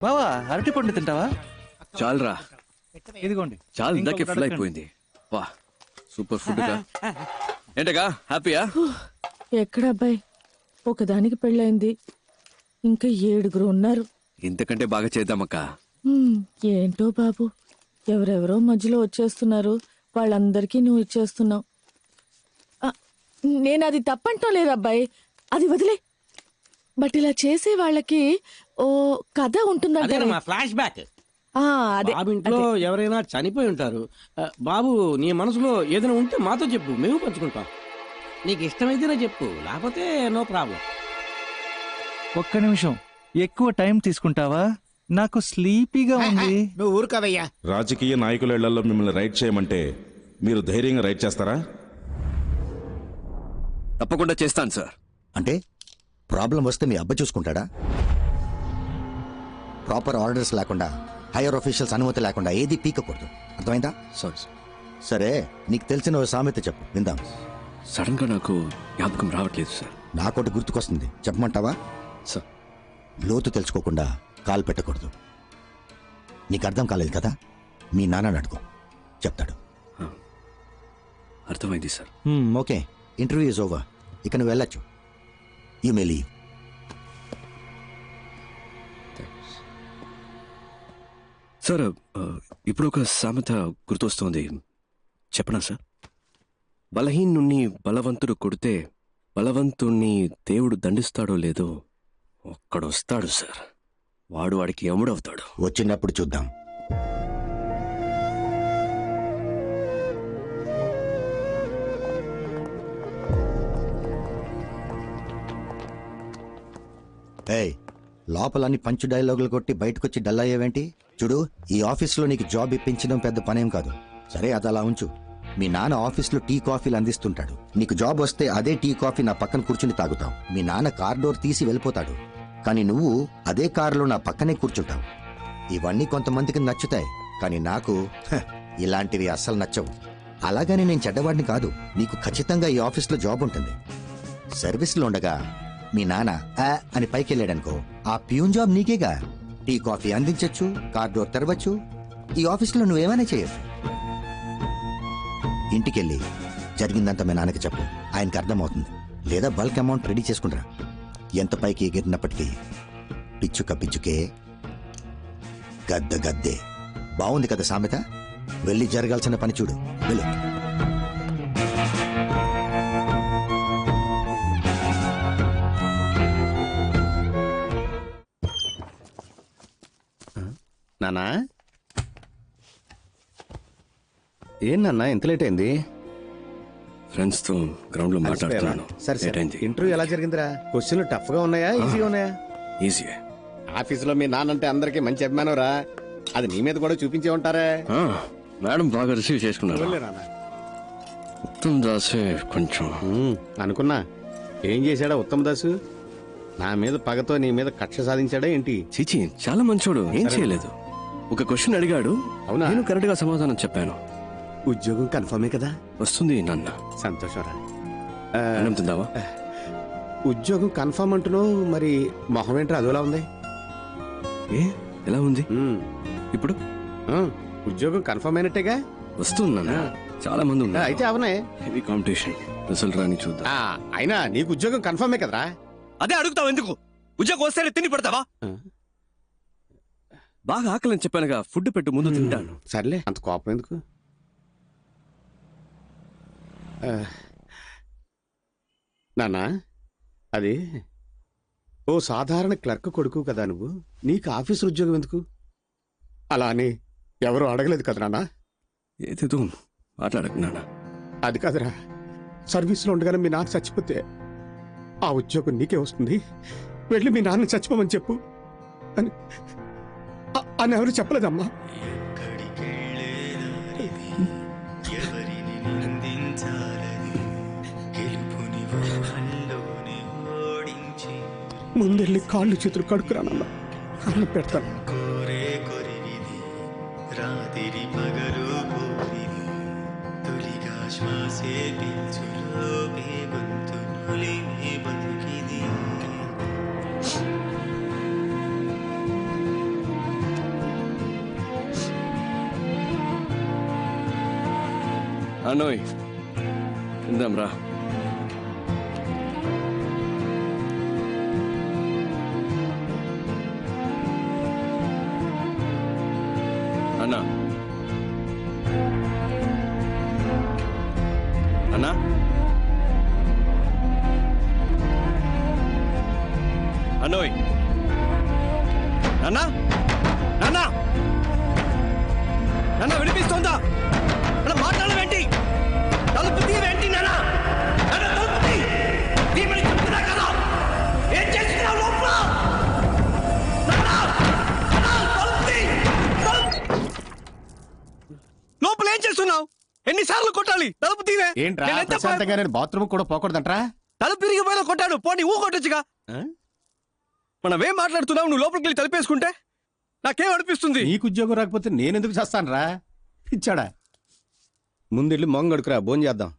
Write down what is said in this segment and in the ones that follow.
బావా అరటి పండు తింటావా? చాలరా, ఇదిగోండి. చాలా ఇందాకే ఫుల్ అయిపోయింది. వా సూపర్ ఫుడ్ గా. ఏంటగా హ్యాపీయా? ఎక్కడబ్బాయి, ఒకదానికి పెళ్ళైంది, ఇంకా 7 ఉన్నారు. ఇంతకంటే బాగా చేద్దామక్క. ఏంటో బాబు, ఎవరెవరో మధ్యలో వచ్చేస్తున్నారు, వాళ్ళందరికీ నువ్వు ఇచ్చేస్తున్నావు. నేను అది తప్పంటం లేదబ్బాయి, అది వదిలే. బట్ ఇలా చేసే వాళ్ళకి ఓ కథ ఉంటుందంటే ఫ్లాష్ బ్యాక్. అదే బాబు ఇంట్లో ఎవరైనా చనిపోయి ఉంటారు. బాబు నీ మనసులో ఏదైనా ఉంటే మాతో చెప్పు, మేము పంచుకుంటాం. నీకు ఇష్టమైతేనే చెప్పు, లేకపోతే నో ప్రాబ్లం. ఒక్క నిమిషం, ఎక్కువ టైం తీసుకుంటావా? నాకు స్లీపీగా ఉంది. నువ్వు ఊరుకోవయ్యా. రాజకీయ నాయకుల ఇళ్లలో మిమ్మల్ని రైడ్ చేయమంటే మీరు ధైర్యంగా రైడ్ చేస్తారా? తప్పకుండా చేస్తాను సార్. అంటే ప్రాబ్లం వస్తే మీ అబ్బ చూసుకుంటాడా? ప్రాపర్ ఆర్డర్స్ లేకుండా, హైయర్ ఆఫీషియల్స్ అనుమతి లేకుండా ఏది పీకకూడదు, అర్థమైందా? Sorry sir. సరే, నీకు తెలిసిన ఓ సామెత చెప్పు, విందాం. సడన్ గా నాకు జ్ఞాపకం రావట్లేదు సార్. నాకోటి గుర్తుకొస్తుంది, చెప్పమంటావా? సార్, లోతు తెలుసుకోకుండా కాలు పెట్టకూడదు. నీకు అర్థం కాలేదు కదా, మీ నాన్నని అడుగు, చెప్తాడు. అర్థమైంది sir. Okay, interview is over, ఇక నువ్వు వెళ్ళొచ్చు. You may leave. సార్, ఇప్పుడు ఒక సామెత గుర్తొస్తోంది, చెప్పనా సార్? బలహీనుణ్ణి బలవంతుడు కొడితే బలవంతుణ్ణి దేవుడు దండిస్తాడో లేదో ఒక్కడొస్తాడు సార్, వాడు వాడికి యముడవుతాడు. వచ్చినప్పుడు చూద్దాం. ఏయ్, లోపలన్నీ పంచు డైలాగులు కొట్టి బయటకొచ్చి డల్ అయ్యేవేంటి? చూడు, ఈ ఆఫీస్లో నీకు జాబ్ ఇప్పించడం పెద్ద పనేం కాదు. సరే, అది అలా ఉంచు. మీ నాన్న ఆఫీస్లో టీ కాఫీలు అందిస్తుంటాడు. నీకు జాబ్ వస్తే అదే టీ కాఫీ నా పక్కన కూర్చుని తాగుతావు. మీ నాన్న కార్ డోర్ తీసి వెళ్ళిపోతాడు, కానీ నువ్వు అదే కారులో నా పక్కనే కూర్చుంటావు. ఇవన్నీ కొంతమందికి నచ్చుతాయి, కానీ నాకు ఇలాంటివి అస్సలు నచ్చవు. అలాగని నేను చెడ్డవాడిని కాదు. నీకు ఖచ్చితంగా ఈ ఆఫీస్లో జాబ్ ఉంటుంది. సర్వీస్లో ఉండగా మీ నాన్న అని పైకి వెళ్ళాడనుకో, ఆ ప్యూన్ జాబ్ నీకేగా. టీ కాఫీ అందించచ్చు, కార్ డోర్ తెరవచ్చు, ఈ ఆఫీస్లో నువ్వేమైనా చేయొచ్చు. ఇంటికెళ్ళి జరిగిందంతా మీ నాన్నకి చెప్పు, ఆయనకి అర్థమవుతుంది. లేదా బల్క్ అమౌంట్ రెడీ చేసుకుంటారా. ఎంత పైకి ఎగిరినప్పటికీ పిచ్చుక పిచ్చుకే, గద్ద గద్దే. బాగుంది కదా సామెత? వెళ్ళి జరగాల్సిన పని చూడు, వెళ్ళు. నానా, ఏం నాన్న ఎంత లేట్ అయింది? ఫ్రెండ్స్ తో గ్రౌండ్ లో మాట్లాడుతున్నాను. సరే, ఇంటర్వ్యూ ఎలా జరిగిందిరా? క్వశ్చన్లు టఫ్ గా ఉన్నాయా, ఈజీగా ఉన్నాయా? ఈజీ. ఆఫీసులో మీ నాన్నంటే అందరికి మంచి అభిమానం రా, అది నీ మీద కూడా చూపించే ఉంటారా? మేడం బాగా రిసీవ్ చేసుకున్నారు. ఉత్తమ్ దాసే కొంచెం అనుకున్నా. ఏం చేశాడా ఉత్తమ్ దాసు? నా మీద పగతో నీ మీద కక్ష సాధించాడా ఏంటి? చీచి, చాలా మంచోడు, ఏం చేయలేదు. ఒక క్వశ్చన్ అడిగాడు, అవునా? నేను కరెక్ట్ గా సమాధానం చెప్పాను. ఉద్యోగం కన్ఫర్మే కదా? వస్తుంది నాన్న. సంతోషం రా. అన్నం తిందావా? ఉద్యోగం కన్ఫర్మ్ అంటున్నావు, మరి మొహం ఏంట్రా అదోలా ఉంది? ఏ ఎలా ఉంది ఇప్పుడు? ఉద్యోగం కన్ఫర్మ్ అయినట్టేగా? వస్తుంది నాన్న, చాలా మంది ఉన్నారు. అయితే అవనే, హెవీ కాంపిటీషన్. రిజల్ట్ రాని చూద్దాం. అయినా నీకు ఉద్యోగం కన్ఫర్మే కదరా? అదే అడుగుతావు ఎందుకు? ఉద్యోగం వస్తేనే తిని పెడతావా? బాగా ఆకలని చెప్పానుగా, ఫుడ్ పెట్టు, ముందు తింటాను. సర్లే, అంత కోపం ఎందుకు? నాన్నా, అది ఓ సాధారణ క్లర్క్ కొడుకు కదా నువ్వు, నీకు ఆఫీసు ఉద్యోగం ఎందుకు? అలా అని ఎవరు అడగలేదు కదా నాన్న? ఏదేదో మాట్లాడకు నాన్న. అది కాదురా, సర్వీస్లో ఉండగానే మీ నాన్న చచ్చిపోతే ఆ ఉద్యోగం నీకే వస్తుంది, వెళ్ళి మీ నాన్న చచ్చిపోమని చెప్పు అని అని ఎవరు చెప్పలేదమ్మా. ముందెళ్ళి కాళ్ళు చేతులు కడుక్కురానమ్మా, అన్నం పెడతాను. రాత్రి పగలు తొలిగా శ్వాసే పిలుచులో గొంతులు. 「అనోయ్ ఇందాం రా. అన్నా అన్నా అనోయ్ నాన్నా నాన్నా నాన్న వినిపిస్తోందా? అలా మాట్లాడవేంటి? తలుపు తీవేంటి నాన్న? నాన్న తలుపు తీ! తీయమని చెప్తున్నా కదా! ఏం చేస్తున్నావు లోపల? నాన్న! నాన్న, తలుపు తీ! లోపల ఏం చేస్తున్నావు? ఎన్నిసార్లు కొట్టాలి? తలుపు తీవే! ఏంట్రా నేనెంత ప్రశాంతంగా నేను బాత్రూమ్ కూడా పోకూడదంట్రా? తలుపు తిరిగిపోయినా కొట్టాడు. పోనీ ఊ కొట్టొచ్చుగా. మనమేం మాట్లాడుతున్నావు? నువ్వు లోపలికి వెళ్ళి తలుపేసుకుంటే నాకేం అనిపిస్తుంది? నీకు ఉద్యోగం రాకపోతే నేనెందుకు చేస్తానురా? ఇచ్చాడా? ముందెళ్ళి మొంగడుకురా, భోజనం చేద్దాం.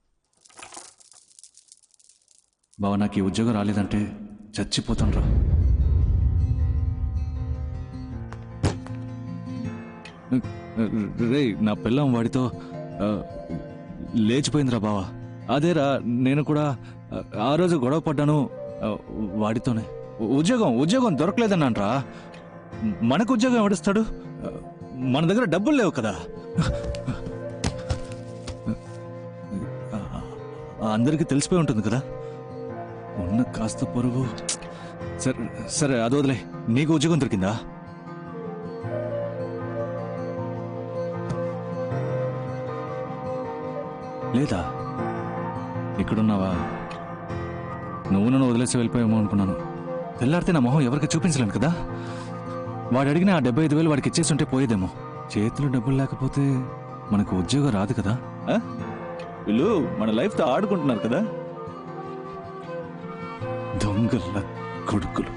బావ నాకు ఈ ఉద్యోగం రాలేదంటే చచ్చిపోతాను రా. రే నా పిల్లం వాడితో లేచిపోయిందిరా బావా. అదేరా నేను కూడా ఆ రోజు గొడవ పడ్డాను వాడితోనే. ఉద్యోగం దొరకలేదన్నాను రా. మనకు ఉద్యోగం ఎవడిస్తాడు? మన దగ్గర డబ్బులు లేవు కదా. అందరికీ తెలిసిపోయి ఉంటుంది కదా ఉన్న కాస్త పొరుగు. సరే సరే అది వదిలే. నీకు ఉద్యోగం దొరికిందా? లేదా? ఇక్కడున్నావా? నువ్వు నన్ను వదిలేసి వెళ్ళిపోయామో అనుకున్నాను. తెల్లారితే నా మొహం ఎవరికి చూపించలేను కదా. వాడు అడిగిన ఆ 75,000 వాడికి ఇచ్చేస్తుంటే పోయేదేమో. చేతిలో డబ్బులు లేకపోతే మనకు ఉద్యోగం రాదు కదా. వీళ్ళు మన లైఫ్తో ఆడుకుంటున్నారు కదా. దొంగల కొడుకులు.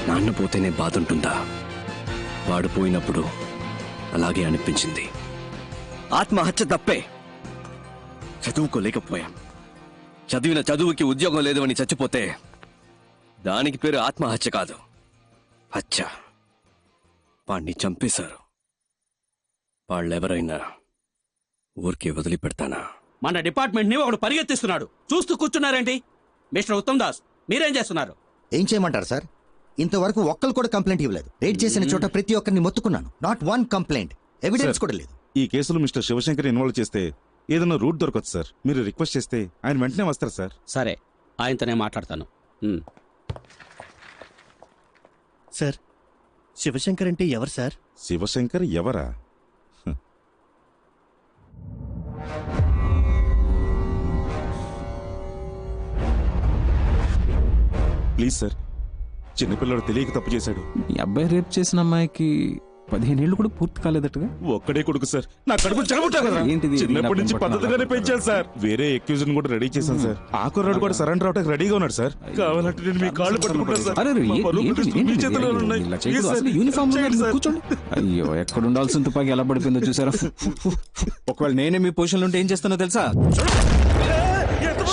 నాన్న పోతేనే బాధ ఉంటుందా? వాడు పోయినప్పుడు అలాగే అనిపించింది. ఆత్మహత్య తప్పే. చదువుకోలేకపోయాం. చదివిన చదువుకి ఉద్యోగం లేదు అని చచ్చిపోతే దానికి పేరు ఆత్మహత్య కాదు, హత్య. వాణ్ణి చంపేశారు. వాళ్ళెవరైనా ఊరికే వదిలిపెడతానా? మన డిపార్ట్మెంట్ ని ఒకడు పరిగెత్తిస్తున్నాడు. చూస్తూ కూర్చున్నారేంటి? మిస్టర్ ఉత్తమ్ దాస్, మీరేం చేస్తున్నారు? ఏం చేయమంటారు సార్? ఇంతవరకు ఒక్కరు కూడా కంప్లైంట్ ఇవ్వలేదు. రేట్ చేసిన చోట ప్రతి ఒక్కరిని మొత్తుకున్నాను. Not one complaint. ఎవిడెన్స్ కూడా లేదు. ఈ కేసులో మిస్టర్ శివశంకర్ ఇన్వాల్వ్ చేస్తే ఏదైనా రూట్ దొరకచ్చు సార్. మీరు రిక్వెస్ట్ చేస్తే ఆయన వెంటనే వస్తారు సార్. సరే, ఆయనతోనే మాట్లాడతాను. సార్, శివశంకర్ అంటే ఎవరు సార్? శివశంకర్ ఎవరా? ప్లీజ్ సార్, చిన్నపిల్లడు తెలియక తప్పు చేశాడు. ఈ అబ్బాయి రేప్ చేసిన అమ్మాయికి 15 ఏళ్ళు కూడా పూర్తి కాలేదట్టుగా. ఒక్కడే కొడుకు సార్. నా కడుపు చెడగొట్టారు కదా. ఏంటిది? చిన్నప్పటి నుంచి పద్ధతిగానే పెంచాను సార్. వేరే ఎక్యూజన్ కూడా రెడీ చేశాను సార్. ఆ కుర్రాడు కూడా సరెండర్ అవడానికి రెడీగా ఉన్నాడు సార్. కావాలంటే నేను మీ కాళ్ళు పట్టుకుంటాను సార్. అరే, మా పరువు ప్రతిష్టలు మీ చేతుల్లోనే ఉన్నాయి. ఇలా చేయకూడదు. ప్లీజ్ అసలు సార్, యూనిఫామ్ లో చేయండి మీరు సార్. కూర్చోండి. అయ్యో, ఎక్కడ ఉండాల్సిన తుపాకి ఎలా పడిపోయిందో చూసారా? ఒకవేళ నేనే మీ పొజిషన్ లో ఉంటే ఏం చేస్తానో తెలుసా?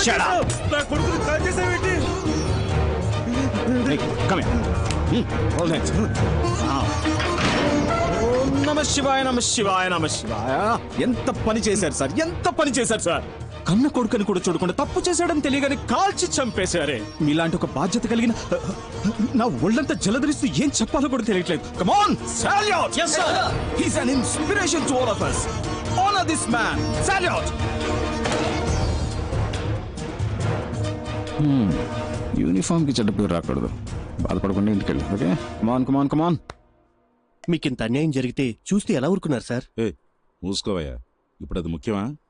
Shut up. నా కొడుకుని కాల్ చేసావేంటి? Come here. Hold it. ఓం నమ శివాయ నమ శివాయ నమ శివాయ. ఎంత పని చేశారు సార్, ఎంత పని చేశారు సార్. కన్న కొడుకుని కూడా చూడకుండా తప్పు చేశాడని తెలియగానే కాల్చి చంపేశారే. మీలాంటి ఒక బాధ్యత కలిగిన నా ఒళ్ళంతా జలధరిస్తూ ఏం చెప్పాలో కూడా తెలియట్లేదు. Come on, salute. Yes sir. He's an inspiration to all of us. Honor this man. Salute. Uniform కి చెడ్డ పేరు రాకూడదు. బాధపడకుండా ఇంటికి వెళ్ళి. ఓకే, కమాన్ కమాన్ కమాన్. మీకింత అన్యాయం జరిగితే చూస్తే ఎలా ఊరుకున్నారు సార్? ఏ మూసుకోవయ్యా, ఇప్పుడు అది ముఖ్యమా?